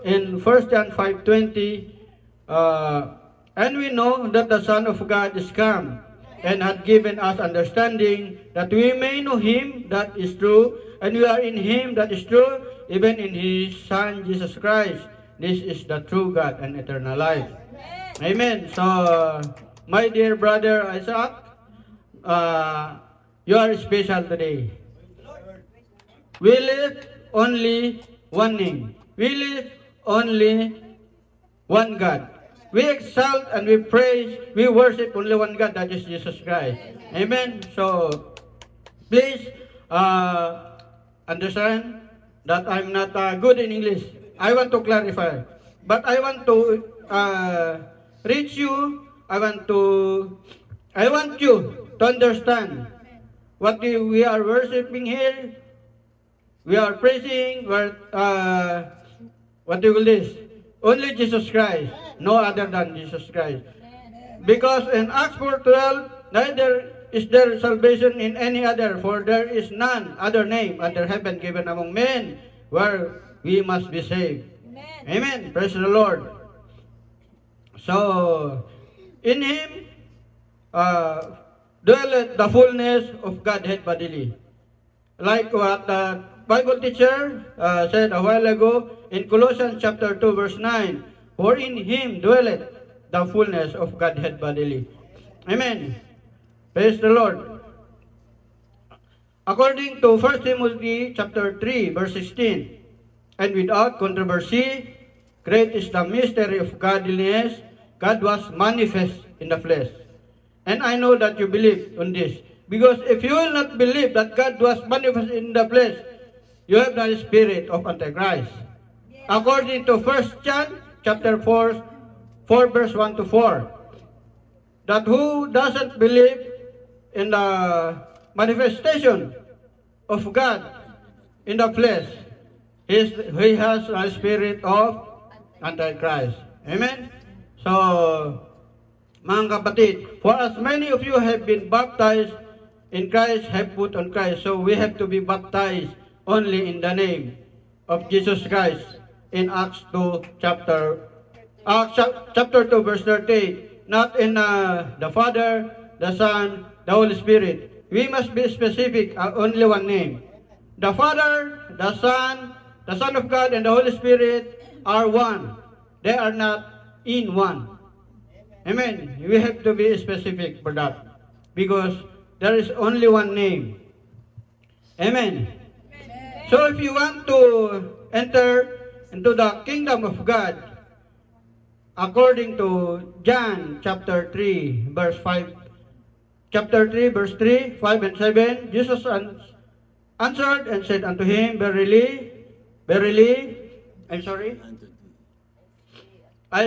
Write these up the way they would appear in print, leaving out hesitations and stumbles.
in 1 John 5:20, and we know that the Son of God is come and hath given us understanding that we may know him that is true, and we are in him that is true, even in his Son Jesus Christ. This is the true God and eternal life. Amen. So, my dear brother Isaac, you are special today. We live only one name. We live only one God. We exalt and we praise, we worship only one God, that is Jesus Christ. Amen. So, please understand that I'm not good in English. I want to clarify. But I want to reach you. I want you to understand what we are worshiping here. We are praising, what do you call this? Only Jesus Christ, no other than Jesus Christ. Because in Acts 4:12, neither is there salvation in any other, for there is none other name under heaven given among men where we must be saved. Amen. Praise the Lord. So, in Him dwelleth the fullness of Godhead bodily. Like what the Bible teacher said a while ago in Colossians chapter 2 verse 9, for in him dwelleth the fullness of Godhead bodily. Amen. Praise the Lord. According to 1 Timothy chapter 3 verse 16, and without controversy, great is the mystery of godliness. God was manifest in the flesh. And I know that you believe on this. Because if you will not believe that God was manifest in the flesh, you have the spirit of Antichrist. According to 1 John chapter 4 verse 1 to 4, that who doesn't believe in the manifestation of God in the flesh, he has a spirit of Antichrist. Amen? So, mga kapatid, for as many of you have been baptized in Christ, have put on Christ. So we have to be baptized only in the name of Jesus Christ. In Acts 2 chapter 2 verse 38, not in the Father, the Son, the Holy Spirit. We must be specific, only one name. The Father, the Son of God, and the Holy Spirit are one. They are not in one. Amen. We have to be specific for that, because there is only one name. Amen. So if you want to enter into the kingdom of God, according to John chapter 3 verse 5, chapter 3 verse 3, 5 and 7, Jesus answered and said unto him, Verily, I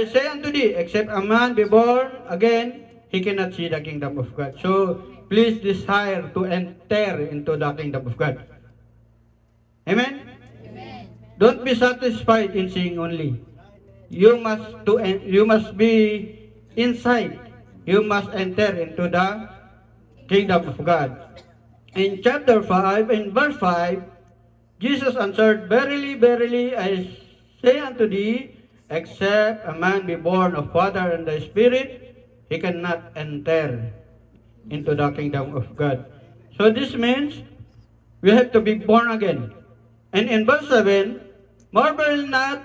say unto thee, except a man be born again, he cannot see the kingdom of God. So, please desire to enter into the kingdom of God. Amen? Amen. Don't be satisfied in seeing only. You must be inside. You must enter into the kingdom of God. In chapter 5, in verse 5, Jesus answered, Verily, verily, I say unto thee, except a man be born of water and the Spirit, he cannot enter into the kingdom of God. So this means we have to be born again. And in verse 7, marvel not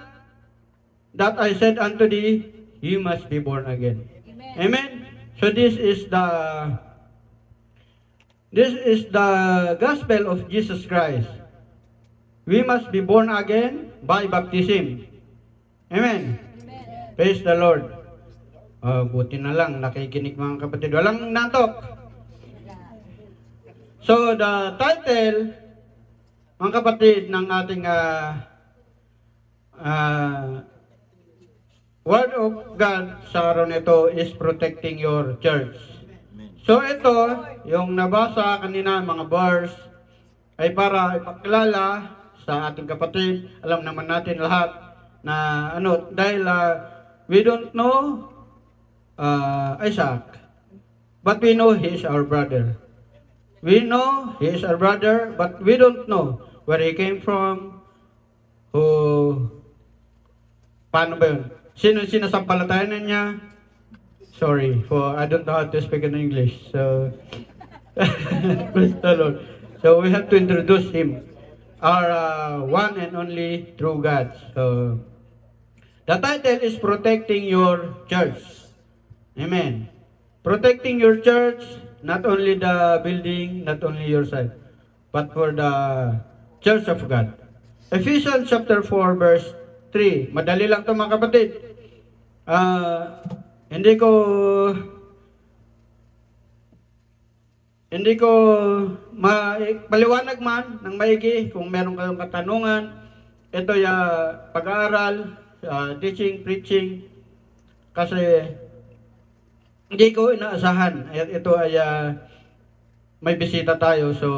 that I said unto thee, you must be born again. Amen. Amen. So this is the gospel of Jesus Christ. We must be born again by baptism. Amen. Amen. Praise the Lord. Buti na lang, nakikinig mga kapatid. Walang natok. So, the title, mga kapatid, ng ating Word of God sa araw nito is protecting your church. So, ito, yung nabasa kanina, mga verse, ay para ipakilala sa ating kapatid. Alam naman natin lahat na dahil we don't know Isaac, but we know he is our brother. We know he is our brother, but we don't know where he came from, who Paano ba yun? Sino sinasampalatayanan niya? Sorry, I don't know how to speak in English. So, praise the Lord. So we have to introduce Him, our one and only true God. So, the title is Protecting Your Church. Amen. Protecting your church, not only the building, not only your side, but for the church of God. Ephesians chapter 4 verse 3. Madali lang ito mga kapatid. Hindi ko paliwanag man ng maigi. Kung meron kayong katanungan, ito yung pag-aaral, teaching, preaching, kasi hindi ko inaasahan. Ito ay may bisita tayo. So,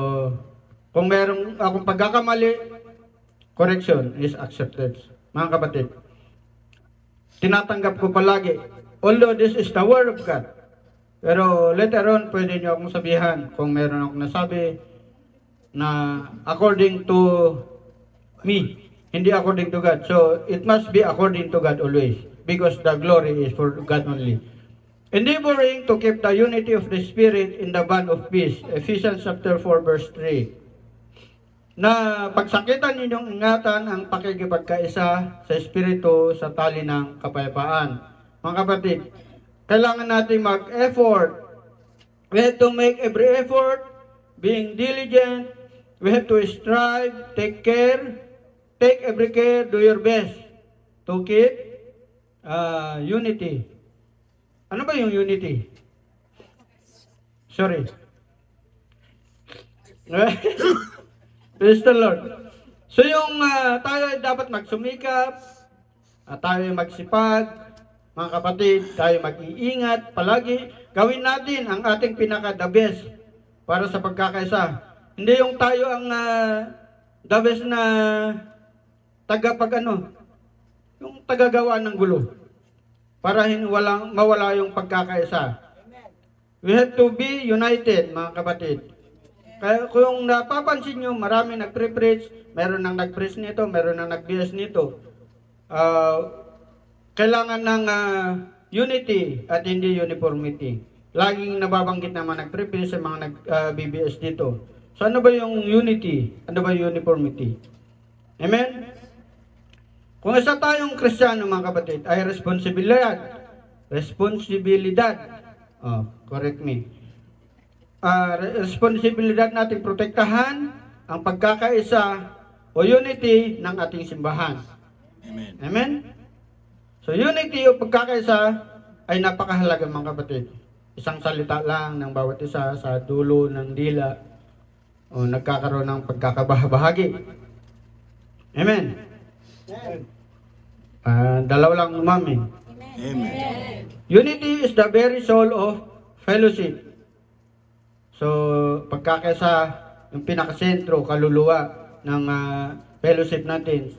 kung meron akong pagkakamali, correction is accepted. Mga kapatid, tinatanggap ko palagi. Although this is the Word of God. Pero later on, pwede nyo akong sabihan kung meron akong nasabi na according to me, hindi according to God. So, it must be according to God always. Because the glory is for God only. Endeavoring to keep the unity of the Spirit in the bond of peace. Ephesians chapter 4 verse 3. Na pagsakitan ninyong ingatan ang pakikipagkaisa sa Espiritu sa tali ng kapayapaan. Mga kapatid, kailangan natin mag-effort. We have to make every effort, being diligent. We have to strive, take care, take every care, do your best to keep unity. Ano ba yung unity? Sorry. Praise the Lord. So yung tayo ay dapat magsumikap, tayo ay magsipag, mga kapatid, tayo mag-iingat, palagi gawin natin ang ating pinaka-the best para sa pagkakaisa. Hindi yung tayo ang the best na yung tagagawa ng gulo para mawala yung pagkakaisa. We have to be united, mga kapatid. Kaya kung napapansin nyo, marami nagpre-preach, meron nang nag-preach nito, meron nang nag-BS nito. Kailangan ng unity at hindi uniformity. Laging nababanggit naman nag-preach sa mga nag-BBS dito. So ano ba yung unity? Ano ba yung uniformity? Amen? Kung isa tayong Kristiyano, mga kapatid, ay responsibilidad. Correct me. Responsibilidad natin protektahan ang pagkakaisa o unity ng ating simbahan. Amen. Amen? So unity o pagkakaisa ay napakahalaga, mga kapatid. Isang salita lang ng bawat isa sa dulo ng dila o nagkakaroon ng pagkakabahagi. Amen? Dalawa lang umamin. Amen. Unity is the very soul of fellowship. So, pagkakaisa, yung pinakasentro, kaluluwa ng fellowship natin.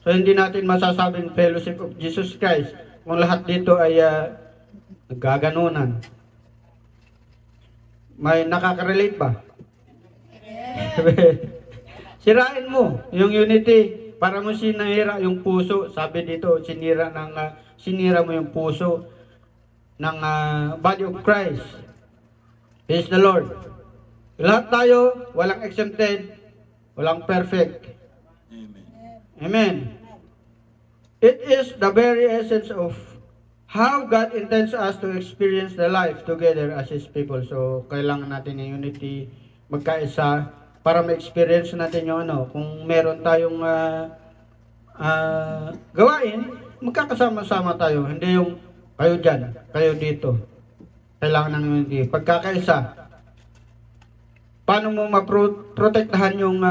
So, hindi natin masasabing fellowship of Jesus Christ kung lahat dito ay naggaganunan. May nakaka-relate ba? Sirain mo yung unity para mo sinira yung puso. Sabi dito, sinira mo yung puso ng body of Christ. Praise the Lord. Lahat tayo, walang exempted, walang perfect. Amen. Amen. It is the very essence of how God intends us to experience the life together as His people. So, kailangan natin ng unity, magkaisa, para ma-experience natin yung kung meron tayong gawain, magkakasama-sama tayo. Hindi yung kayo dyan, kayo dito. Kailangan ng unity. Pagkakaisa, paano mo maprotektahan yung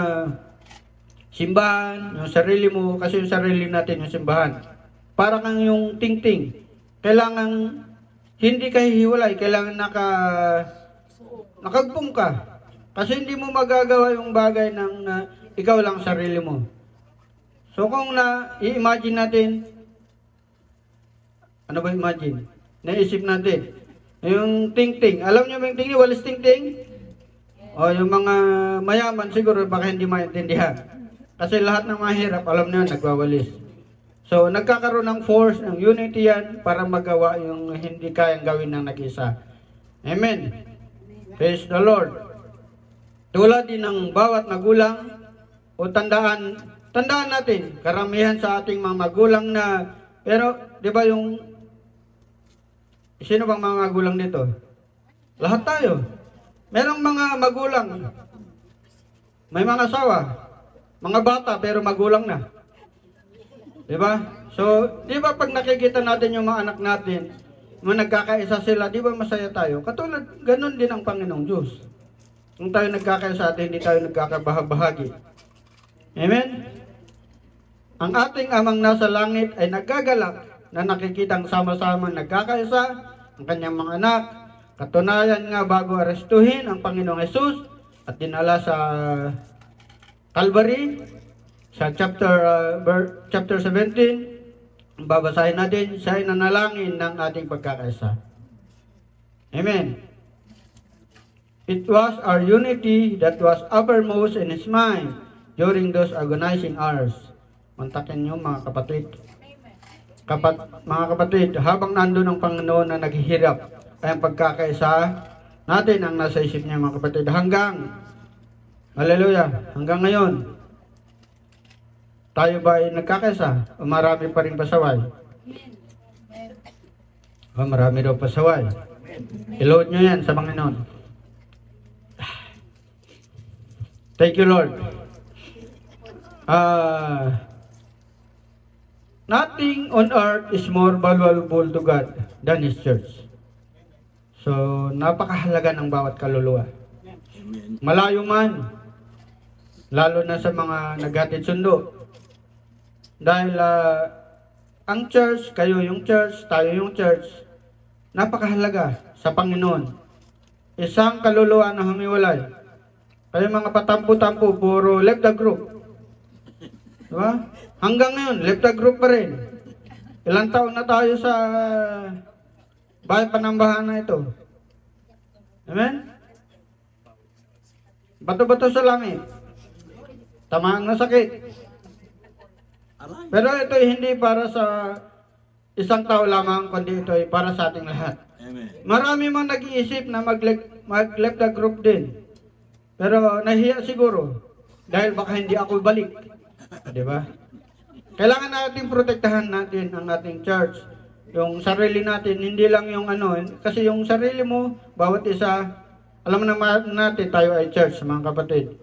simbahan, yung sarili mo, kasi yung sarili natin yung simbahan. Para kang yung ting-ting. Kailangan hindi ka hihiwalay, kailangan nakagpong ka. Kasi hindi mo magagawa yung bagay ng ikaw lang sarili mo. So kung i-imagine natin, ano ba imagine? Naisip natin, yung ting-ting. Alam niyo yung ting-ting, walis ting-ting? O yung mga mayaman siguro baka hindi maintindihan. Kasi lahat ng mahirap, alam niyo, nagwawalis. So, nagkakaroon ng force, ng unity yan para magawa yung hindi kayang gawin ng nag-isa. Amen. Praise the Lord. Tulad din ng bawat magulang, o tandaan natin, karamihan sa ating mga magulang na, pero, di ba yung, sino bang mga magulang dito? Lahat tayo. Merong mga magulang, may mga asawa, mga bata, pero magulang na. Di ba? So, di ba pag nakikita natin yung mga anak natin, nung nagkakaisa sila, di ba masaya tayo? Katulad, ganun din ang Panginoong Diyos. Kung tayo nagkakaisa at hindi tayo nagkakabahagi. Amen? Ang ating amang nasa langit ay nagkagalak na nakikitang sama-sama nagkakaisa ang kanyang mga anak. Katunayan nga bago arestuhin ang Panginoong Jesus at dinala sa Calvary, sa chapter 17, babasahin natin, siya ay nanalangin ng ating pagkakaisa. Amen. It was our unity that was uppermost in his mind during those agonizing hours. Mantakin niyo mga kapatid. Mga kapatid, habang nandun ang Panginoon na naghihirap, ay ang pagkakaisa natin ang nasa isip niya mga kapatid. Hallelujah, hanggang ngayon, tayo ba ay nagkakaisa o marami pa rin pasaway? O marami daw pasaway. I-load nyo yan sa Panginoon. Thank you, Lord. Nothing on earth is more valuable to God than His church. So, napakahalaga ng bawat kaluluwa. Malayo man, lalo na sa mga naghatid sundo. Dahil ang church, kayo yung church, tayo yung church, napakahalaga sa Panginoon. Isang kaluluwa na humiwalay. Kayo mga patampo-tampo, puro left the group. Diba? Hanggang ngayon, left the group pa rin. Ilang taon na tayo sa bahay panambahan na ito. Amen? Bato-bato sa langit. Tamaan na sakit. Pero ito ay hindi para sa isang tao lamang, kundi ito ay para sa ating lahat. Amen. Marami mang nag-iisip na mag-left the group din. Pero nahiya siguro dahil baka hindi ako balik. Di ba? Kailangan natin protektahan natin ang ating church. Yung sarili natin, hindi lang yung kasi yung sarili mo, bawat isa, alam naman natin tayo ay church, mga kapatid.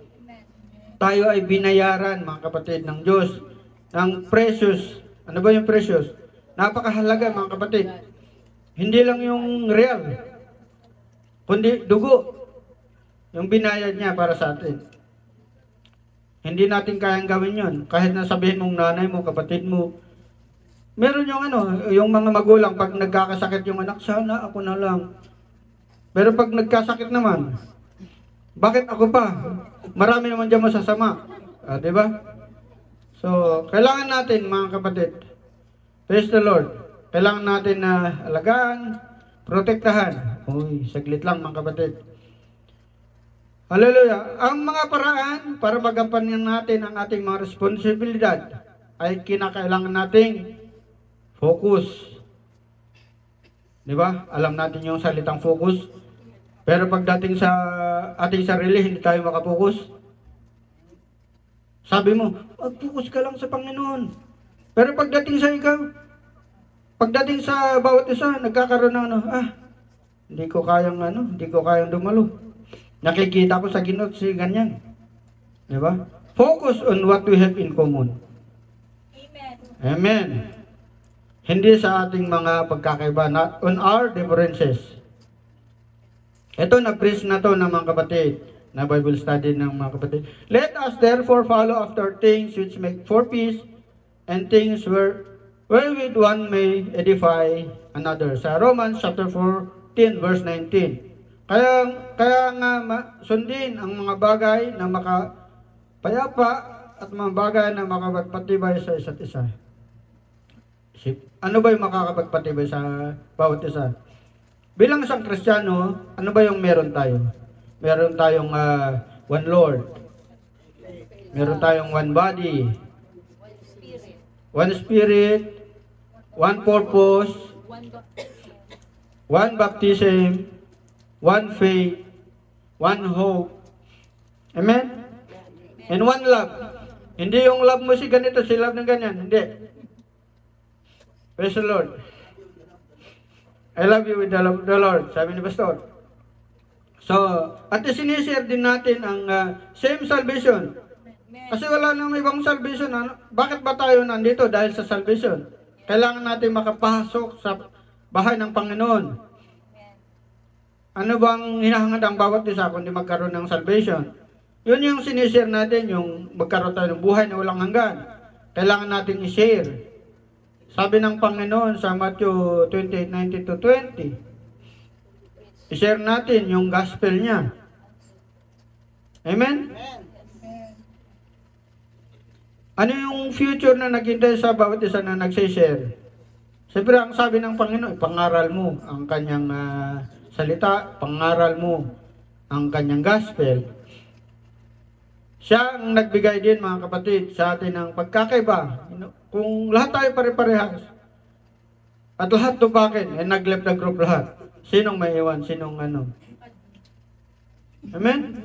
Tayo ay binayaran, mga kapatid, ng Diyos. Ang precious. Ano ba yung precious? Napakahalaga, mga kapatid. Hindi lang yung real, kundi dugo. Yung binayad niya para sa atin. Hindi natin kayang gawin yun. Kahit na sabihin mong nanay mo, kapatid mo. Meron yung yung mga magulang, pag nagkakasakit yung anak, sana ako na lang. Pero pag nagkasakit naman, bakit ako pa? Marami naman dyan masasama. Diba? So, kailangan natin, mga kapatid, praise the Lord, kailangan natin na alagaan, protektahan. Uy, saglit lang, mga kapatid. Hallelujah. Ang mga paraan para magampanan natin ang ating mga responsibilidad ay kinakailangan nating focus. Di ba? Alam natin yung salitang focus. Pero pagdating sa ating sarili, hindi tayo makapokus. Sabi mo, mag-focus ka lang sa Panginoon. Pero pagdating sa ikaw, pagdating sa bawat isa, nagkakaroon ng hindi ko kayang dumalo. Nakikita ko sa Ginoo si ganyan. Di ba? Focus on what we have in common. Amen. Amen. Hindi sa ating mga pagkakaiba, not on our differences. Ito na-preach na to ng mga kapatid, na Bible study ng mga kapatid. Let us therefore follow after things which make for peace, and things wherewith one may edify another. Sa Romans chapter 14 verse 19. Kaya nga sundin ang mga bagay na makapayapa at mga bagay na makapagpatibay sa isa't isa. Ano ba yung makakapagpatibay sa bawat isa? Bilang isang Kristiyano, ano ba yung meron tayo? Meron tayong one Lord. Meron tayong one body. one Spirit, one purpose, one baptism, one faith, one hope. Amen? And one love. Hindi yung love mo si ganito, si love ng ganyan. Hindi. Praise the Lord. I love you with the love of the Lord, sabi ni Pastor. So, at sinishare din natin ang same salvation. Kasi wala nang ibang salvation. Bakit ba tayo nandito? Dahil sa salvation. Kailangan natin makapasok sa bahay ng Panginoon. Ano bang hinahangad ang bawat isa kundi magkaroon ng salvation? Yun yung sinishare natin, yung magkaroon tayo ng buhay na walang hanggan. Kailangan natin i-share. Sabi ng Panginoon sa Matthew 28:19-20, i-share natin yung gospel niya. Amen? Ano yung future na naghintay sa bawat isa na nagsishare? Siyempre, ang sabi ng Panginoon, pangaral mo ang kanyang salita, pangaral mo ang kanyang gospel. Siya ang nagbigay din, mga kapatid, sa atin ng pagkakaiba. Kung lahat tayo pare-parehas, at lahat tupakin, nag-left the group lahat. Sinong may iwan? Sinong ano? Amen?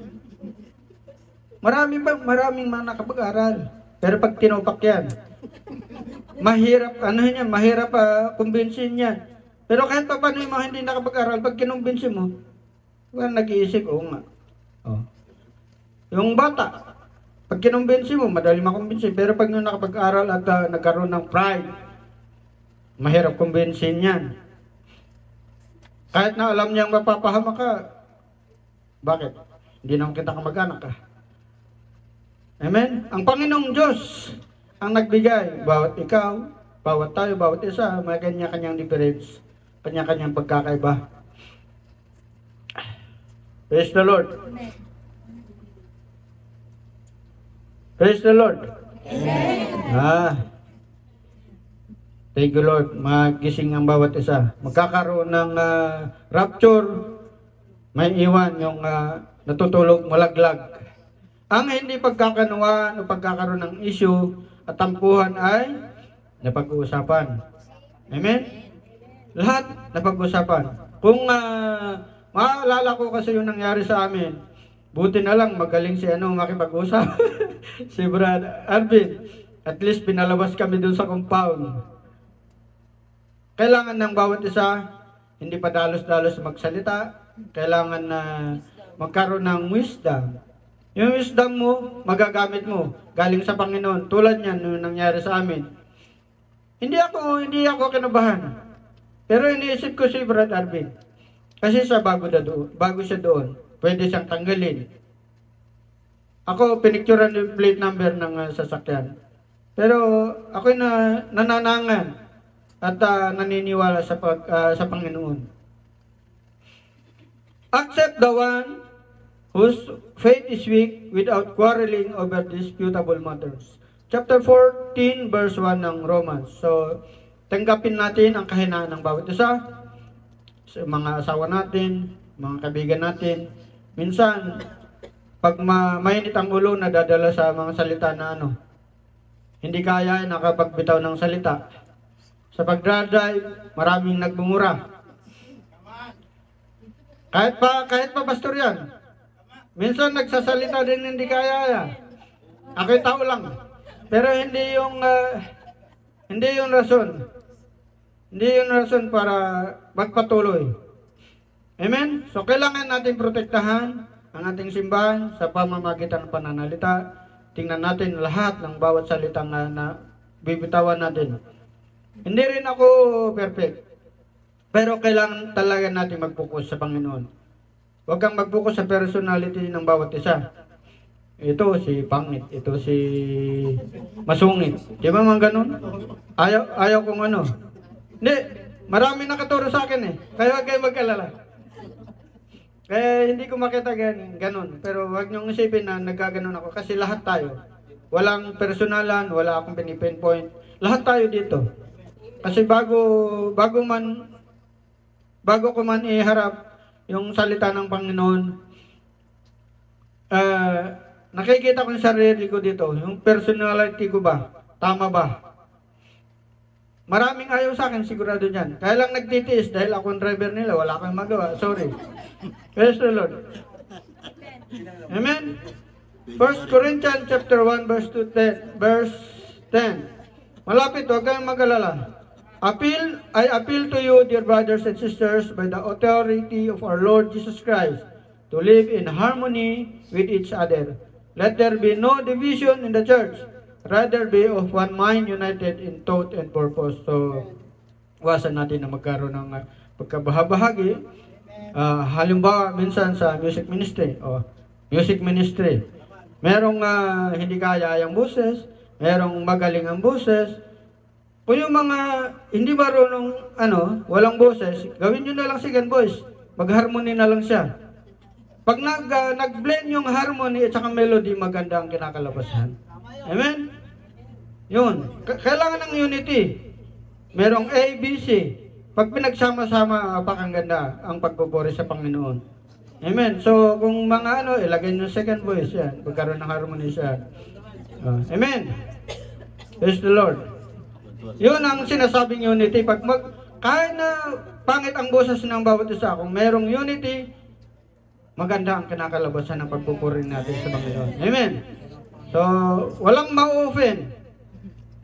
Maraming mga nakapag-aral. Pero pag tinupak yan, mahirap, mahirap kumbinsin yan. Pero kahit pa paano yung mga hindi nakapag-aral, pag kinumbinsin mo, nag-iisip, oo nga. Oh. Yung bata, pag kinumbinsin mo, madali makumbinsin. Pero pag yung nakapag-aral at nagkaroon ng pride, mahirap kumbinsin yan. Kahit na alam niyang mapapahama ka, bakit? Hindi naman kita kamag-anak ka. Amen? Ang Panginoong Diyos ang nagbigay. Bawat ikaw, bawat tayo, bawat isa, may kanya-kanyang difference, kanya-kanyang pagkakaiba. Praise the Lord. Praise the Lord. Amen. Thank you, Lord. Magising ang bawat isa. Magkakaroon ng rapture, may iwan yung natutulog, malaglag. Ang hindi pagkakanuan o pagkakaroon ng issue at tampuhan ay napag-uusapan. Amen? Lahat napag-uusapan. Kung maalala ko kasi yung nangyari sa amin, buti na lang magaling si makipag-usap. Si Brad Arvin. At least pinalabas kami dun sa compound. Kailangan ng bawat isa, hindi pa dalos-dalos magsalita. Kailangan na magkaroon ng wisdom. Yung wisdom mo, magagamit mo. Galing sa Panginoon. Tulad niyan, yung nangyari sa amin. Hindi ako kinabahan. Pero iniisip ko si Brad Arvin. Kasi siya bago siya doon. Pwede siyang tanggalin. Ako, pinicturean yung plate number ng sasakyan. Pero ako nananangan at naniniwala sa Panginoon. Accept the one whose faith is weak without quarreling over disputable matters. Chapter 14, verse 1 ng Romans. So, tanggapin natin ang kahinaan ng bawat isa. Sa mga asawa natin, mga kaibigan natin. Minsan, pag mainit ang ulo, nadadala sa mga salita na hindi kaya nakapagbitaw ng salita. Sa pagdadrive, maraming nagbumura. Kahit pa pastor yan. Minsan nagsasalita din hindi kaya. Ako'y tao lang. Pero hindi yung rason. Hindi yung rason para magpatuloy. Amen? So kailangan natin protektahan ang ating simbahan sa pamamagitan ng pananalita. Tingnan natin lahat ng bawat salita na bibitawan natin. Hindi rin ako perfect. Pero kailangan talaga natin mag-focus sa Panginoon. Huwag kang mag-focus sa personality ng bawat isa. Ito si pangit, ito si masungit. Di ba mga ganun? Ayaw kong Hindi, marami nakaturo sa akin eh. Kaya huwag kayo mag-alala. Kaya hindi ko makita ganun. Pero huwag niyong isipin na nagkaganon ako. Kasi lahat tayo. Walang personalan, wala akong pinipinpoint. Lahat tayo dito. Kasi bago ko man iharap yung salita ng Panginoon, nakikita ko yung sarili ko dito. Yung personality ko ba? Tama ba? Maraming ayaw sa akin, sigurado dyan. Kaya lang nagtitiis dahil ako ang driver nila, wala akong magawa. Sorry. Praise the Lord. Amen? 1 Corinthians chapter 1 verse 10. Malapit, huwag kayong mag-alala. I appeal to you, dear brothers and sisters, by the authority of our Lord Jesus Christ, to live in harmony with each other. Let there be no division in the church. Rather be of one mind, united in thought and purpose. So, iwasan natin na magkaroon ng pagkabahabahagi. Halimbawa, minsan sa music ministry. Merong hindi kaya ang boses, merong magaling ang boses. Kung yung mga hindi marunong, walang boses, gawin nyo na lang second voice. Mag-harmony na lang siya. Pag nag-blend yung harmony at saka melody, maganda ang kinakalabasan. Amen? Yun. Kailangan ng unity. Merong A, B, C. Pag pinagsama-sama, apakaganda ang pagpupuri sa Panginoon. Amen? So, kung mga ilagay nyo second voice yan. Pagkaroon ng harmony siya. Amen? Praise the Lord. Yun ang sinasabing unity. Kahit na pangit ang boses ng bawat isa, kung merong unity, maganda ang kinakalabasan ng pagpupuri natin sa Panginoon. Amen. So, walang ma-offend.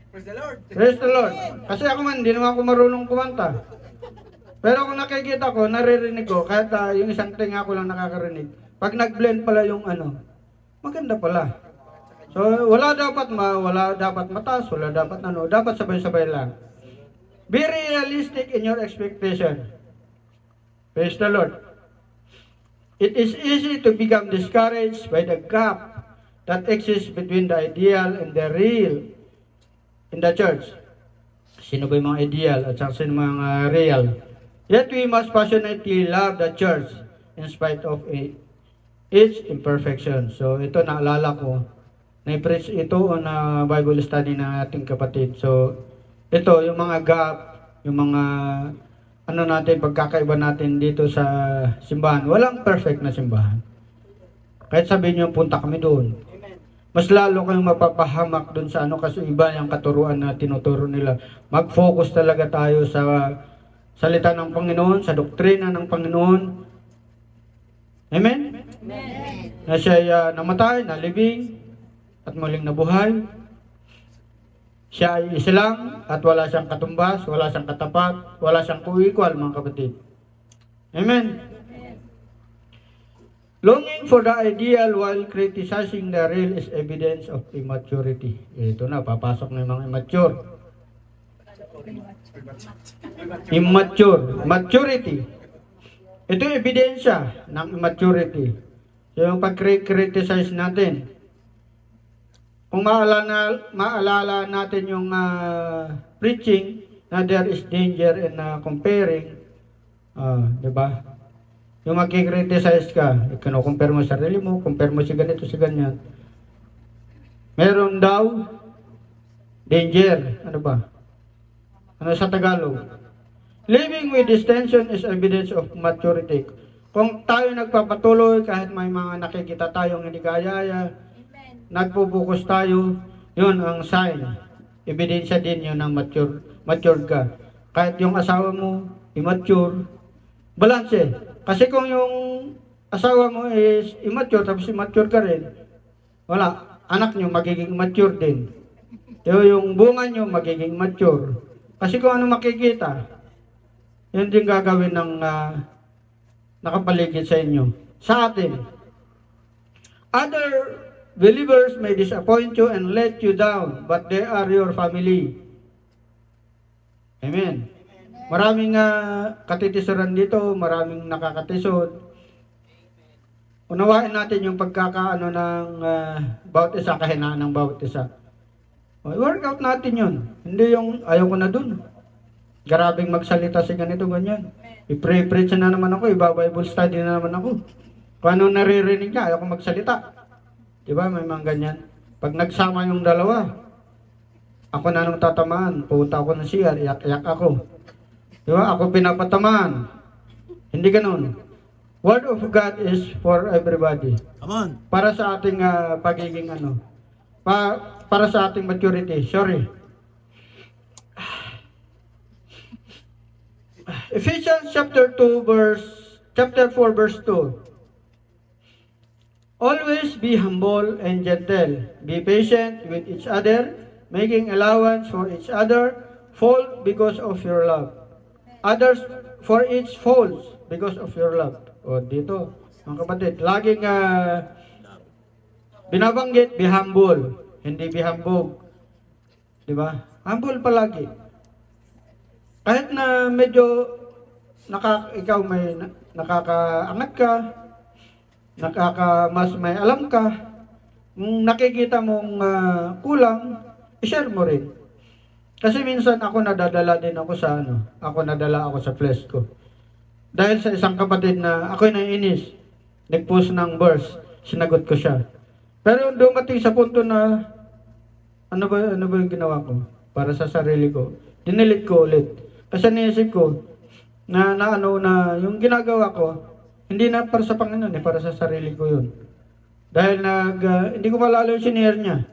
Praise the Lord. Praise the Lord. Kasi ako man, hindi naman ako marunong kumanta. Pero kung nakikita ko, naririnig ko, kahit yung isang tinga ko lang nakakarinig, pag nag-blend pala yung maganda pala. So, wala dapat mataas, wala dapat dapat sabay-sabay lang. Be realistic in your expectation. Praise the Lord. It is easy to become discouraged by the gap that exists between the ideal and the real in the church. Sino ba yung mga ideal at sino mga real? Yet we must passionately love the church in spite of its imperfection. So, ito naalala ko. Na-preach ito na Bible study ng ating kapatid. So, ito, yung mga gap, yung mga pagkakaiba natin dito sa simbahan. Walang perfect na simbahan. Kahit sabihin nyo, punta kami doon. Mas lalo kayong mapapahamak doon sa kasi iba yung katuruan na tinuturo nila. Mag-focus talaga tayo sa salita ng Panginoon, sa doktrina ng Panginoon. Amen? Amen. Na siya namatay, nalibing, at muling nabuhay. Siya ay Islam at wala siyang katumbas, wala siyang katapat, wala siyang co-equal, mga kapatid. Amen. Longing for the ideal while criticizing the real is evidence of immaturity. Ito na, papasok na yung mga immature. Maturity. Ito yung ebidensya ng immaturity. So, yung pag-criticize natin. Kung maalala natin yung preaching na there is danger in comparing, di ba? Yung mag-criticize ka, compare mo sarili mo, compare mo si ganito, si ganyan. Meron daw danger, ano sa Tagalog? Living with this tension is evidence of maturity. Kung tayo nagpapatuloy, kahit may mga nakikita tayong hindi kaya, nagpubukus tayo, yun ang sign. Ebidensya din yun ng matured ka. Kahit yung asawa mo, immature, balance. Kasi kung yung asawa mo is immature, tapos immature ka rin, wala, anak nyo magiging mature din. Yung bunga nyo magiging mature. Kasi kung ano makikita, yun din gagawin ng nakapaligid sa inyo. Sa atin, other believers may disappoint you and let you down, but they are your family. Amen. Maraming katitisuran dito, maraming nakakatisod. Unawain natin yung pagkakaano ng bawat isa, kahinaan ng bawat isa. Work out natin yun. Hindi yung ayaw ko na dun. Grabing magsalita si ganito, ganyan. I-preach na naman ako, i-Bible study na naman ako. Kung ano naririnig niya, ayaw ko magsalita. Diba, may mga ganyan. Pag nagsama yung dalawa, ako na nang tatamaan, pupunta ako ng CR, iyak-iyak ako. Diba, ako pinapatamaan. Hindi ganun. Word of God is for everybody. Come on. Para sa ating pagiging para sa ating maturity. Sorry. Ephesians chapter 4 verse 2. Always be humble and gentle. Be patient with each other, making allowance for each other, fault because of your love. Others for each faults because of your love. O dito, mga kapatid, laging binabanggit, be humble, hindi be hambog. Diba? Humble palagi. Kahit na medyo ikaw may nakakaangat ka, mas may alam ka, kung nakikita mong kulang, i-share mo rin. Kasi minsan ako nadala ako sa flesh ko. Dahil sa isang kapatid na ako'y naiinis, nag-post ng verse, sinagot ko siya. Pero dumating sa punto na, ano ba yung ginawa ko? Para sa sarili ko. Dinilit ko ulit. Kasi naisip ko, na yung ginagawa ko, hindi na para sa Panginoon, para sa sarili ko yun. Dahil hindi ko malalo yung sinare niya.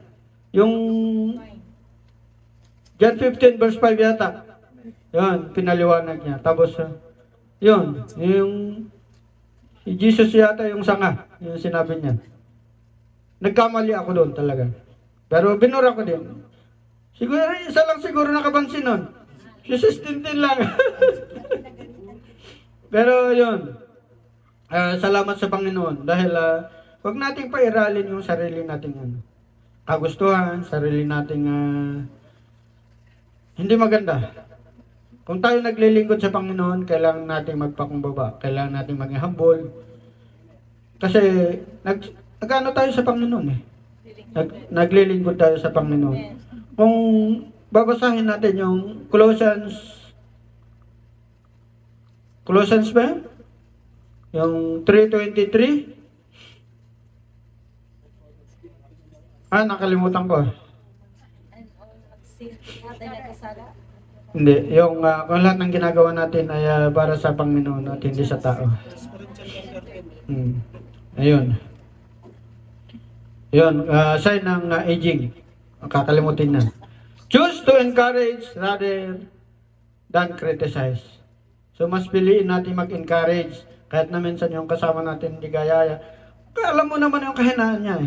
Yung John 15 verse 5 yata. Yun, pinaliwanag niya. Tapos, yun, yung Jesus yata yung sanga, yung sinabi niya. Nagkamali ako doon talaga. Pero binura ko din. Siguro, isa lang siguro nakapansin nun. Si 16 lang. Pero yun. Salamat sa Panginoon dahil wag nating pairalin yung sarili nating kagustuhan, sarili nating hindi maganda. Kung tayo naglilingkod sa Panginoon, kailangan nating magpakumbaba, kailangan nating maging humble. Kasi nagano tayo sa Panginoon naglilingkod tayo sa Panginoon. Kung babasahin natin yung Colossians ba yan? Yung 3:23. Nakalimutan ko. Hindi. Yung kung lahat ng ginagawa natin ay para sa Panginoon at hindi sa tao. Ayun. Yun. Sign ng aging. Kakalimutin na. Choose to encourage rather than criticize. So mas piliin natin mag-encourage. Kahit na minsan yung kasama natin hindi gaya. Alam mo naman yung kahinaan niya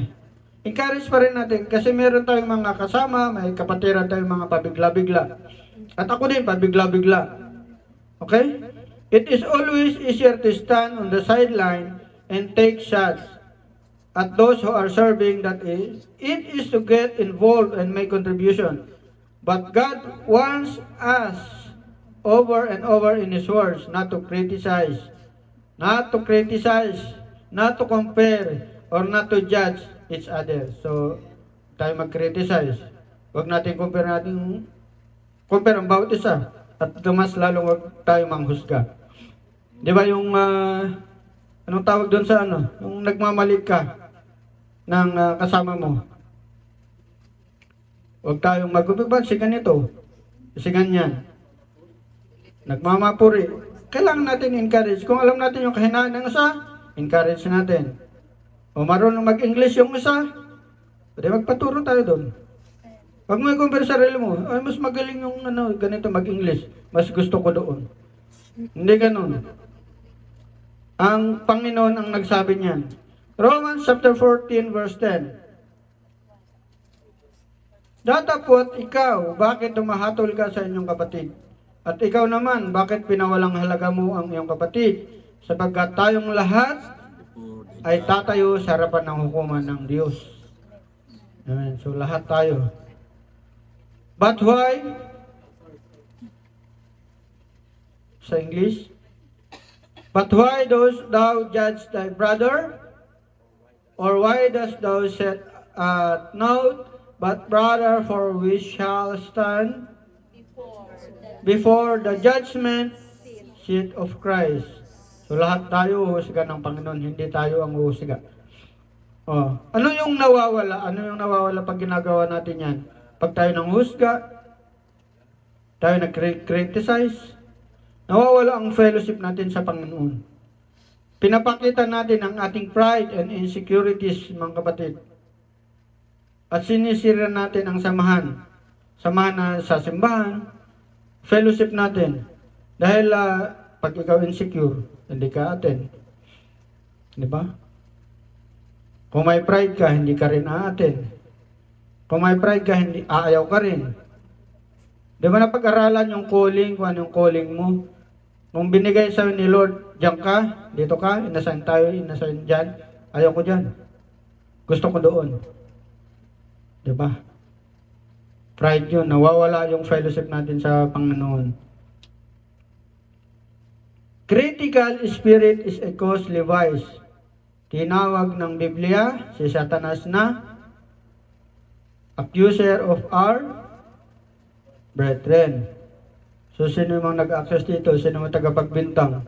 Encourage pa rin natin kasi meron tayong mga kasama, may kapatiran tayong mga pabigla-bigla. At ako din, pabigla-bigla. Okay? It is always easier to stand on the sideline and take shots at those who are serving it is to get involved and make contribution. But God wants us over and over in His words not to criticize, not to compare, or not to judge each other. So, tayo mag-criticize. Huwag natin compare ang bawat isa. At mas lalong huwag tayo manghusga. Di ba yung, anong tawag doon sa yung nagmamali ka ng kasama mo. Huwag tayong mag-ubibag, si ganito, si ganyan. Nagmamapuri. Kailangan natin encourage. Kung alam natin yung kahinaan ng isa, encourage natin. O marunong mag-English yung isa, pwede magpaturo tayo doon. Pag may compare sa sarili mo, ay mas magaling yung ganito mag-English. Mas gusto ko doon. Hindi ganun. Ang Panginoon ang nagsabi niyan. Romans chapter 14 verse 10. Datapot ikaw, bakit tumahatol ka sa inyong kapatid? At ikaw naman, bakit pinawalang halaga mo ang iyong kapatid? Sapagkat tayong lahat ay tatayo sa harapan ng hukuman ng Diyos. Amen. So lahat tayo. But why? Sa English? But why dost thou judge thy brother? Or why dost thou set at naught, but brother, for we shall stand before the judgment seat of Christ. So lahat tayo uhusga ng Panginoon, hindi tayo ang uhusga. Ano yung nawawala? Ano yung nawawala pag ginagawa natin yan? Pag tayo nang husga, tayo nag-criticize, nawawala ang fellowship natin sa Panginoon. Pinapakita natin ang ating pride and insecurities, mga kapatid. At sinisira natin ang samahan. Samahan na sa simbahan, fellowship natin. Dahil pag ikaw insecure, hindi ka attend. Di ba? Kung may pride ka, hindi ka rin a-attend. Kung may pride ka, hindi aayaw ka rin. Di ba napag-aralan yung calling, kung ano yung calling mo? Kung binigay sa'yo ni Lord, diyan ka, dito ka, inasign tayo, inasign dyan, ayaw ko dyan. Gusto ko doon. Di ba? Pride yun, nawawala yung fellowship natin sa Panginoon. Critical spirit is a costly vice. Tinawag ng Biblia si Satanas na accuser of our brethren. So, sino yung nag-access dito? Sino yung tagapagbintang?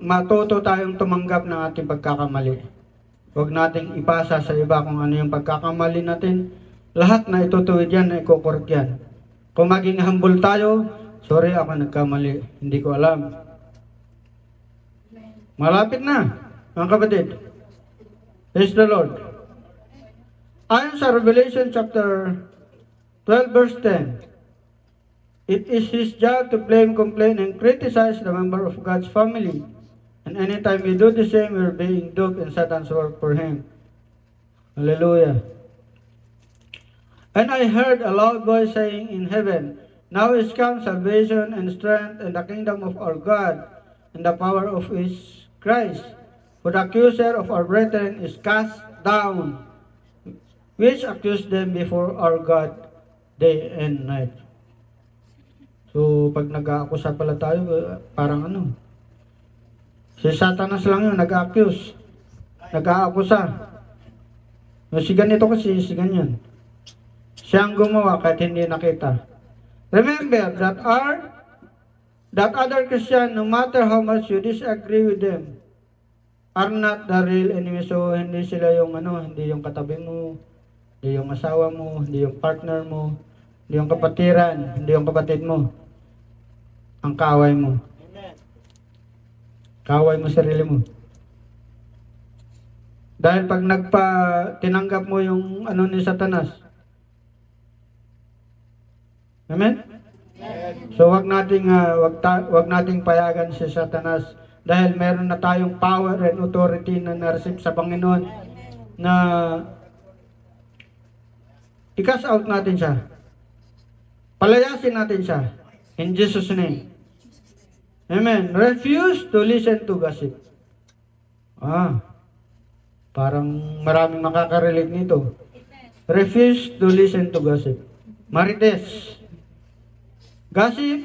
Matuto tayong tumanggap ng ating pagkakamali. Huwag nating ipasa sa iba kung ano yung pagkakamali natin. Lahat na itutuwid yan, na ikukorek yan. Kung maging humble tayo, sorry ako nagkamali, hindi ko alam. Malapit na, mga kapatid. Praise the Lord. Ayon sa Revelation chapter 12 verse 10, it is his job to blame, complain, and criticize the member of God's family. And anytime we do the same, we're being duped in Satan's work for him. Hallelujah. And I heard a loud voice saying in heaven, now is come salvation and strength and the kingdom of our God and the power of his Christ. For the accuser of our brethren is cast down, which accused them before our God day and night. So, pag nag-aakusa pala tayo, parang ano, si Satanas lang yun, nag-accuse, nag-aakusa. Si ganito kasi, si ganyan. Siya ang gumawa kahit hindi nakita. Remember that other Christian, no matter how much you disagree with them, are not the real enemy. So, hindi sila yung hindi yung katabi mo, hindi yung asawa mo, hindi yung partner mo, hindi yung kapatiran, hindi yung kapatid mo. Ang kaway mo. Kaway mo sarili mo. Dahil pag tinanggap mo yung ni Satanas. Amen? So wag nating payagan si Satanas dahil meron na tayong power and authority na na-receive sa Panginoon na i-cast out natin siya. Palayasin natin siya. In Jesus' name. Amen. Refuse to listen to gossip. Parang maraming makaka-relate nito. Refuse to listen to gossip. Marites. Gossip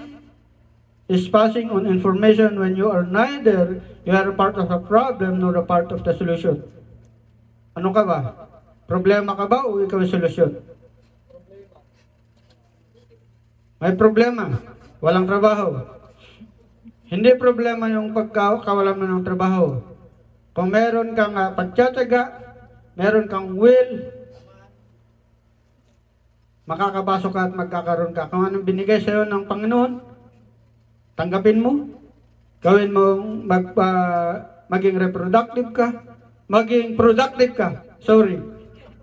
is passing on information when you are neither you are a part of a problem nor a part of the solution. Ano ka ba? Problema ka ba o ikaw yung solusyon? May problema. Walang trabaho. Hindi problema yung pagkawalan mo ng trabaho. Kung meron kang pagtsatsaga, meron kang will, makakapasok ka at magkakaroon ka. Kung anong binigay sa'yo ng Panginoon, tanggapin mo. Gawin mo maging reproductive ka. Maging productive ka. Sorry.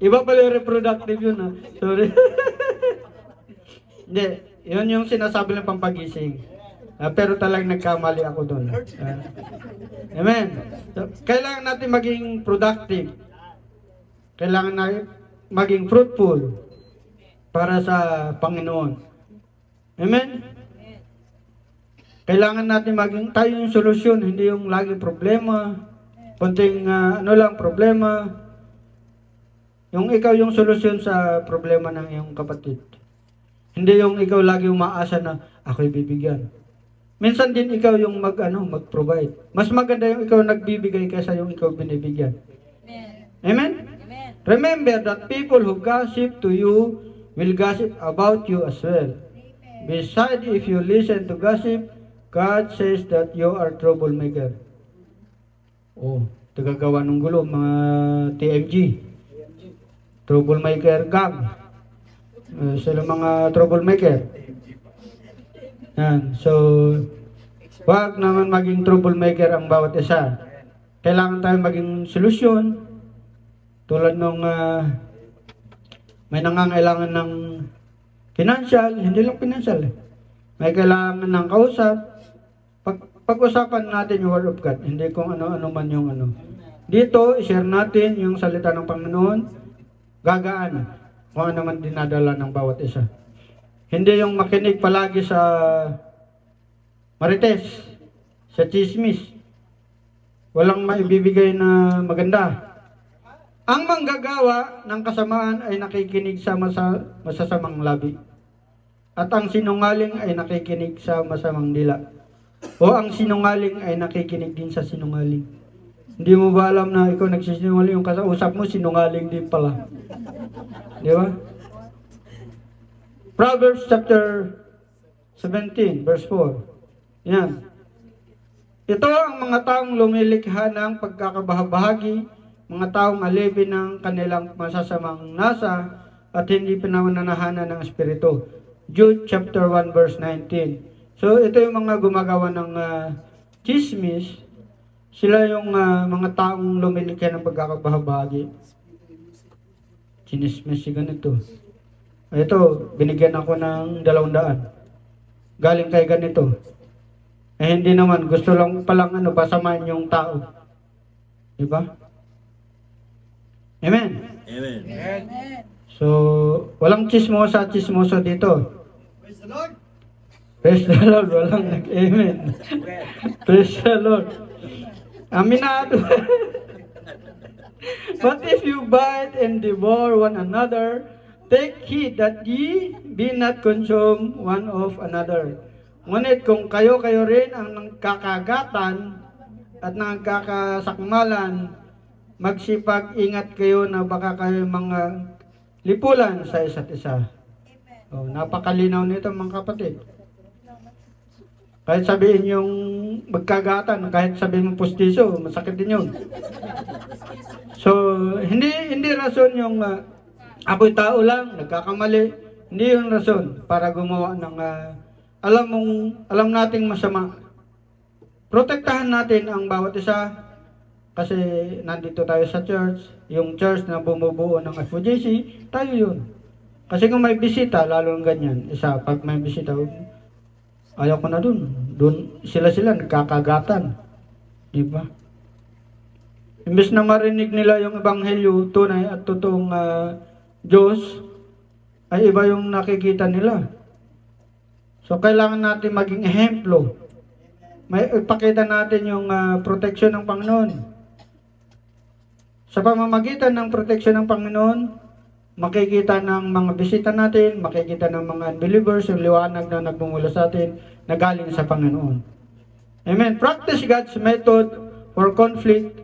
Iba pala yung reproductive yun. Sorry. Hindi. Yun yung sinasabi ng pampagising. Pero talagang nagkamali ako doon. Amen. So, kailangan natin maging productive. Kailangan natin maging fruitful para sa Panginoon. Amen? Kailangan natin maging tayo yung solusyon, hindi yung laging problema. Kunting problema. Yung ikaw yung solusyon sa problema ng iyong kapatid. Hindi yung ikaw lagi umaasa na ako'y bibigyan. Minsan din ikaw yung mag-provide. Mas maganda yung ikaw nagbibigay kaysa yung ikaw binibigyan. Amen? Amen? Remember that people who gossip to you will gossip about you as well. Besides, if you listen to gossip, God says that you are troublemaker. Tagagawa ng gulo, mga TMG. Troublemaker gang. Sila mga troublemaker. Yan. So, wag naman maging troublemaker ang bawat isa. Kailangan tayo maging solusyon. Tulad nung may nangangailangan ng financial, hindi lang financial. may kailangan ng kausap, pag-usapan natin yung Word of God, hindi kung ano-ano man yung ano. Dito, i-share natin yung salita ng Panginoon, gagaan, kung ano man dinadala ng bawat isa. Hindi yung makinig palagi sa marites, sa chismis, walang maibibigay na maganda. Ang manggagawa ng kasamaan ay nakikinig sa masasamang labi. At ang sinungaling ay nakikinig sa masamang dila. O ang sinungaling ay nakikinig din sa sinungaling. Hindi mo ba alam na ikaw nagsisinungaling, yung kausap mo sinungaling din pala. Di ba? Proverbs chapter 17 verse 4. Yan. Ito ang mga taong lumilikha ng pagkakabahabahagi, mga taong alipin ng kanilang masasamang nasa at hindi pinananahanan ng espiritu. Jude chapter 1 verse 19. So ito yung mga gumagawa ng chismis. Sila yung mga taong lumilikha ng pagkakabahabahagi. Chinismis si ganito. Ito, binigyan ako ng 200. Galing kay ganito. Hindi naman, gusto lang palang pasamaan yung tao. Diba? Amen. Amen. So, walang chismoso dito. Praise the Lord. Praise the Lord. Walang nag-amen. Praise the Lord. Aminado. But if you bite and devour one another, take heed that ye be not consumed one of another. Ngunit kung kayo rin ang nagkakagatan at nagkakasakmalan, magsipag-ingat kayo na baka kayo mga lipulan sa isa't isa. Oh, napakalinaw nito mga kapatid. Kahit sabihin yung magkagatan, kahit sabihin mo pustiso, masakit din yun. So, hindi rason yung apoy tao lang, nagkakamali. Hindi yung rason para gumawa ng alam nating masama. Protektahan natin ang bawat isa kasi nandito tayo sa church, yung church na bumubuo ng FOJC, tayo yun. Kasi kung may bisita, lalo ng ganyan, pag may bisita, ayaw ko na dun sila nagkakagatan. Diba? Imbes na marinig nila yung ebanghelyo, tunay at totoong Diyos, ay iba yung nakikita nila. So, kailangan natin maging ehemplo. Ipakita natin yung proteksyon ng Panginoon. Sa pamamagitan ng proteksyon ng Panginoon, makikita ng mga bisita natin, makikita ng mga unbelievers, yung liwanag na nagmumula sa atin, na galing sa Panginoon. Amen. Practice God's method for conflict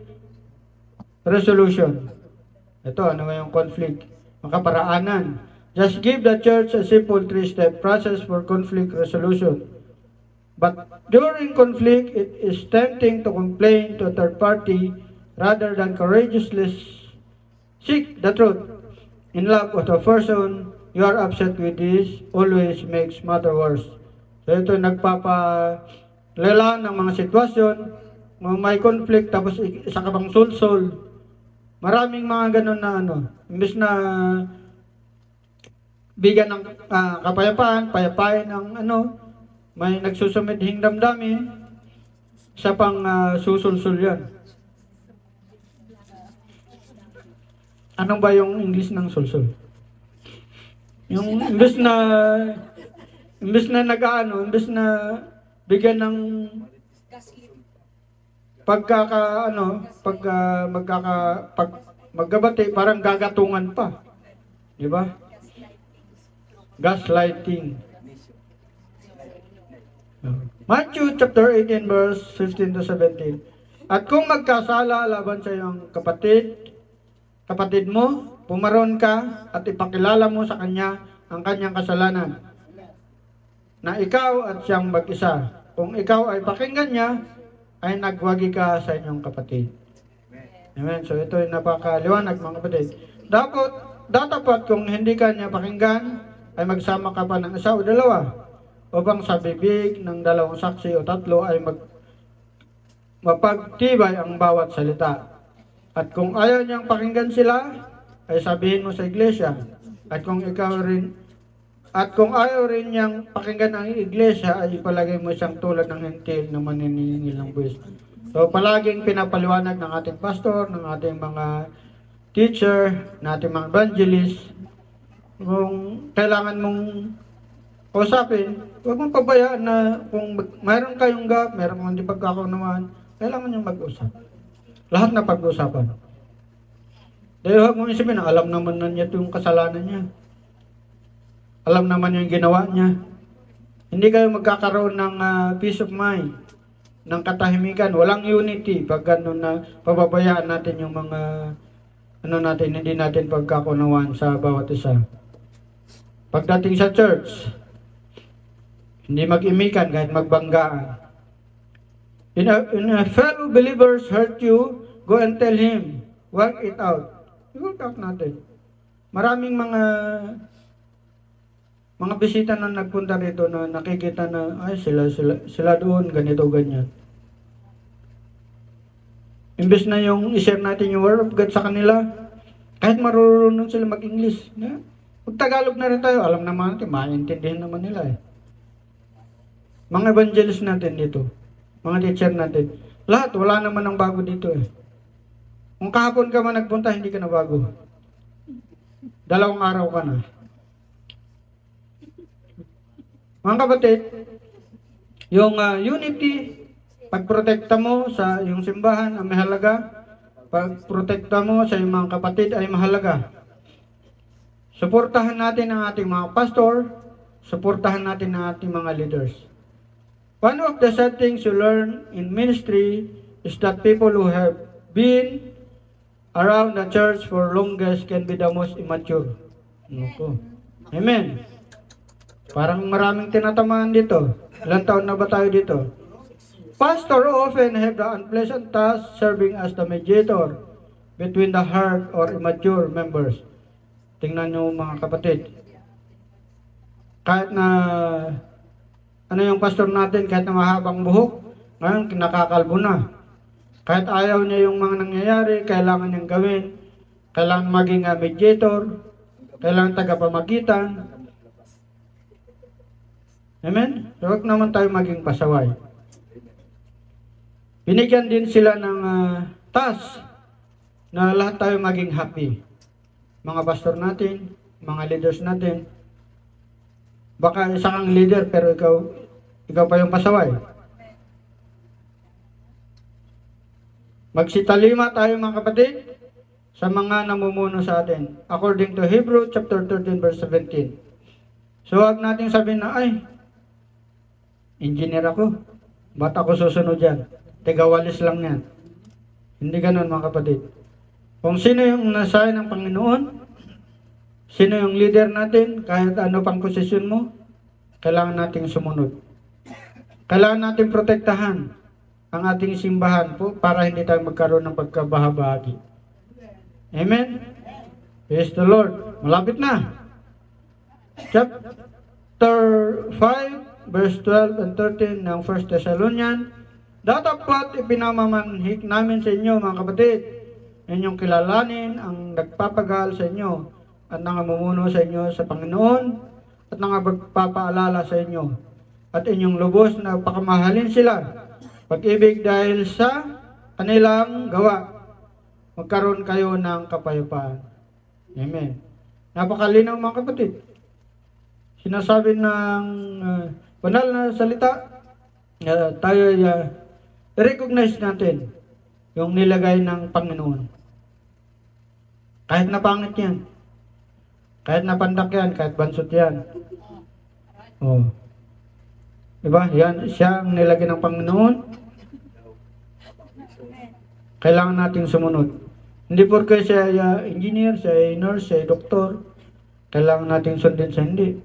resolution. Ito, ano yung conflict? Makaparaanan. Just give the church a simple 3-step process for conflict resolution. But during conflict, it is tempting to complain to a third party rather than courageously seek the truth. In love of the person you are upset with this always makes matter worse. So ito nagpapalala ng mga sitwasyon, may conflict tapos isa ka pang sulsol. Maraming mga ganun na imbes na bigyan ng kapayapaan, payapain ng may nagsusumidhing damdamin, isa pang susulsul yan. Ano ba yung English ng sulsul? Yung imbes na bigyan ng maggabati, parang gagatungan pa. Di ba? Gaslighting. Matthew chapter 18 verse 15 to 17. At kung magkasala laban sa iyong kapatid mo, pumaron ka at ipakilala mo sa kanya ang kanyang kasalanan, na ikaw at siyang mag-isa. Kung ikaw ay pakinggan niya, ay nagwagi ka sa inyong kapatid. Amen. So ito yung napakaliwanag mga kapatid. Dapat kung hindi ka niya pakinggan, ay magsama ka pa ng isa o dalawa, upang sa bibig ng dalawang saksi o tatlo ay mapagtibay ang bawat salita. At kung ayaw niyang pakinggan sila, ay sabihin mo sa iglesia. At kung ikaw rin At kung ayaw rin niyang pakinggan ang iglesia, ay ipalagay mo siyang tulad ng hentil na maniningil ng buwis. So, palaging pinapaliwanag ng ating pastor, ng ating mga teacher, ng ating mga evangelist, kung kailangan mong kausapin, huwag mong pabayaan na kung mayroon kayong gap, mayroon kang hindi pagkakaunawaan, kailangan niyong mag-usap. Lahat na pag-usapan. Dahil huwag mong isipin na alam naman na niya yung kasalanan niya. Alam naman yung ginawa niya. Hindi kayo magkakaroon ng peace of mind, ng katahimikan, walang unity pag gano'n na pababayaan natin yung mga hindi natin pagkakunawaan sa bawat isa. Pagdating sa church, hindi mag-imikan kahit magbanggaan. In a fellow believers hurt you, go and tell him, work it out. I-work out natin. Maraming mga bisita na nagpunta rito na nakikita na ay sila doon ganito ganyan. Imbes na yung i-share natin yung word of God sa kanila, kahit marunong sila mag-English, mag-Tagalog na rin tayo, alam naman natin, maintindihan naman nila eh. Mga evangelist natin dito, mga teacher natin, lahat, wala naman ang bago dito eh. Kung kahapon ka man nagpunta, hindi ka na bago. 2 araw ka na. Mga kapatid, yung unity, pagprotekta mo sa iyong simbahan ay mahalaga. Pagprotekta mo sa iyong mga kapatid ay mahalaga. Suportahan natin ang ating mga pastor, suportahan natin ang ating mga leaders. One of the sad things you learn in ministry is that people who have been around the church for longest can be the most immature. Amen. Parang maraming tinatamaan dito. Ilang taon na ba tayo dito? Pastor often have the unpleasant task serving as the mediator between the hard or immature members. Tingnan nyo mga kapatid. Kahit na yung pastor natin, kahit na mahabang buhok, ngayon kinakakalbo na. Kahit ayaw niya yung mga nangyayari, kailangan niyang gawin. Kailangan maging mediator, kailangan tagapamagitan. Amen? Huwag naman tayo maging pasaway. Binigyan din sila ng task na lahat tayo maging happy. Mga pastor natin, mga leaders natin. Baka isa kang leader pero ikaw pa yung pasaway. Magsitalima tayo mga kapatid sa mga namumuno sa atin. According to Hebrew chapter 13 verse 17. So huwag natin sabihin na engineer ako. Ba't ako susunod yan? Tigawalis lang yan. Hindi ganun mga kapatid. Kung sino yung nasahin ng Panginoon, sino yung leader natin, kahit ano pang posisyon mo, kailangan nating sumunod. Kailangan nating protektahan ang ating simbahan po para hindi tayo magkaroon ng pagkabahabahagi. Amen? Praise the Lord. Malapit na. Chapter 5 verse 12 and 13 ng 1 Thessalonians, Datapwat ipinamamanhik namin sa inyo mga kapatid, inyong kilalanin ang nagpapagal sa inyo at nangamumuno sa inyo sa Panginoon at nangapagpapaalala sa inyo at inyong lubos na pakamahalin sila pag-ibig dahil sa kanilang gawa. Magkaroon kayo ng kapayapaan. Amen. Napakalinaw mga kapatid. Sinasabi ng banal na salita, tayo i-recognize natin yung nilagay ng Panginoon. Kahit na pangit yan, kahit na pandak yan, kahit bansot yan. Diba? Yan, siya ang nilagay ng Panginoon. Kailangan nating sumunod. Hindi porke siya engineer, siya nurse, siya doktor, kailangan nating sundin sa hindi.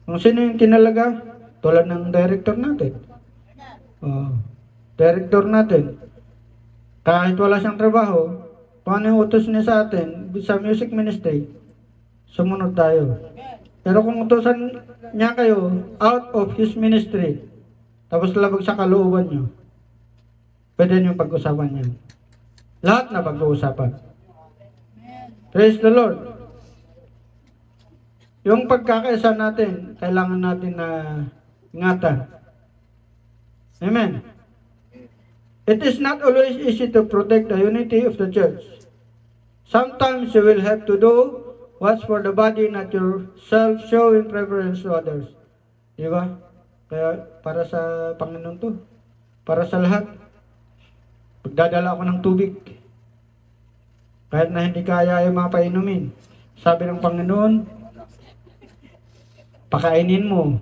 Kung sino yung tinalaga, tulad ng director natin. Director natin. Kahit wala siyang trabaho, kung ano yung utos niya sa atin, sa music ministry, sumunod tayo. Pero kung utosan niya kayo out of his ministry, tapos labag sa kalooban niyo, pwede niyo pag-usapan niya. Lahat. Lahat na pag-uusapan. Praise the Lord. yung pagkakaisa natin, kailangan natin na ingatan. Amen. It is not always easy to protect the unity of the church. Sometimes you will have to do what's for the body, not yourself showing preference to others. Di ba? Kaya para sa Panginoon to. Para sa lahat. Pagdadala ako ng tubig. Kahit na hindi kaya yung mga painumin. Sabi ng Panginoon, pakainin mo.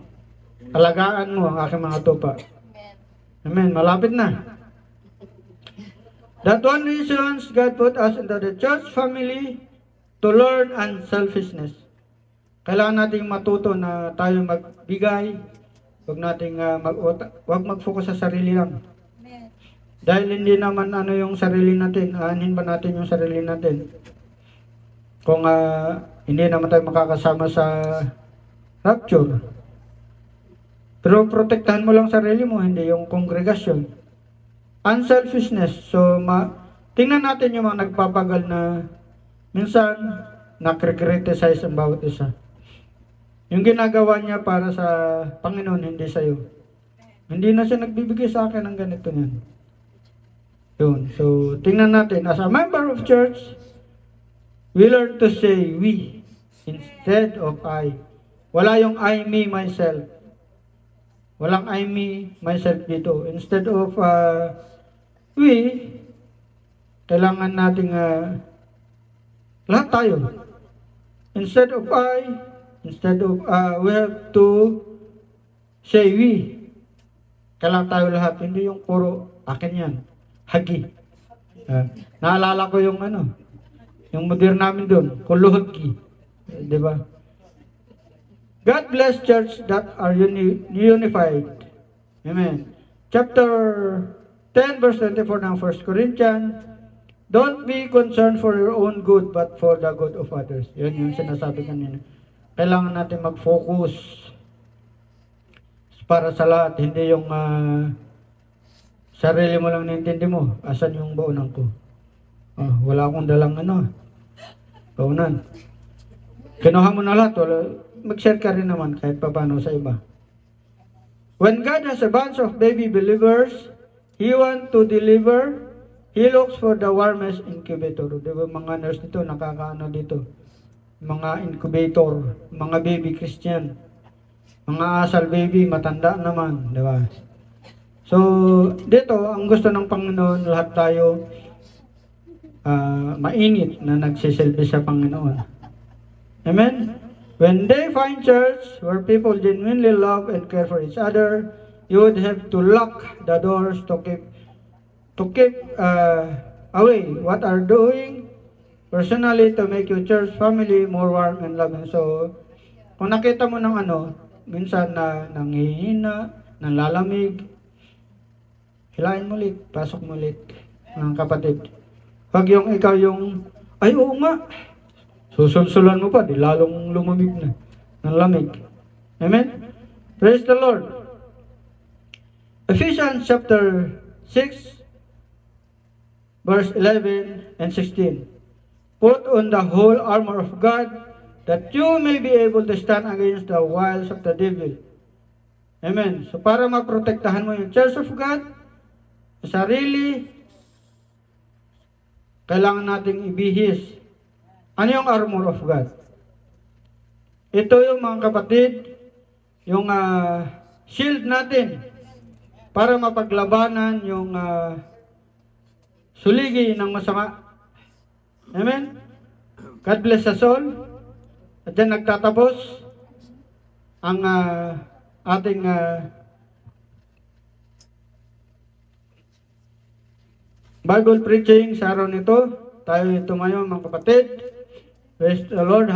Alagaan mo ang aking mga tupa. Amen. Malapit na. That one reasons God put us into the church family to learn unselfishness. Kailangan nating matuto na tayo magbigay. Huwag nating wag mag-focus sa sarili lang. Dahil hindi naman yung sarili natin, aanhin ba natin yung sarili natin? Kung hindi naman tayo makakasama sa rapture. Pero protektahan mo lang sarili mo, hindi yung kongregasyon. Unselfishness. So, tingnan natin yung mga nagpapagal na minsan nakre-criticize ang bawat isa. Yung ginagawa niya para sa Panginoon, hindi sa'yo. Hindi na siya nagbibigay sa akin ng ganito niyan. Yun. So, tingnan natin. As a member of church, we learn to say we instead of I. Wala yung I, me, myself. Walang I, me, myself dito. Instead of we, kailangan nating lahat tayo. Instead of I, we have to say we. Kailangan tayo lahat. Hindi yung puro akin yan. Hagi. Naalala ko yung yung modern namin doon. Kuluhagi. Diba? God bless church that are unified. Amen. Chapter 10 verse 24 ng 1 Corinthians. Don't be concerned for your own good, but for the good of others. Yan yung sinasabi kanina. Kailangan natin mag-focus para sa lahat. Hindi yung sarili mo lang naintindi mo. Asan yung baunan ko? Wala akong dalang baunan. Kinuha mo na lahat. Mag-share ka rin naman kahit paano sa iba. When God has a bunch of baby believers, He wants to deliver, He looks for the warmest incubator. Diba mga nurse dito, nakakaano dito? Mga incubator, mga baby Christian. Mga asal baby, matanda naman. Diba? So, dito, ang gusto ng Panginoon, lahat tayo mainit na nagsisilbi sa Panginoon. Amen? When they find church where people genuinely love and care for each other, you would have to lock the doors to keep away what are doing personally to make your church family more warm and loving. So, kung nakita mo ng minsan na nanghihina, nanlalamig, hilahin mo ulit, pasok mo ulit, mga kapatid. Pag yung ikaw yung, ay oo nga, susulsulan mo pa, di lalong lumamig na, ng lamig. Amen? Praise the Lord. Ephesians chapter 6, verse 11 and 16. Put on the whole armor of God, that you may be able to stand against the wiles of the devil. Amen. So para maprotektahan mo yung Church of God, sarili, kailangan nating ibihis. Ano yung armor of God? Ito yung mga kapatid, yung shield natin para mapaglabanan yung suligi ng masama. Amen? God bless us all. At dyan nagtatapos ang ating Bible preaching sa araw nito. Tayo tumayo mga kapatid. Praise the Lord.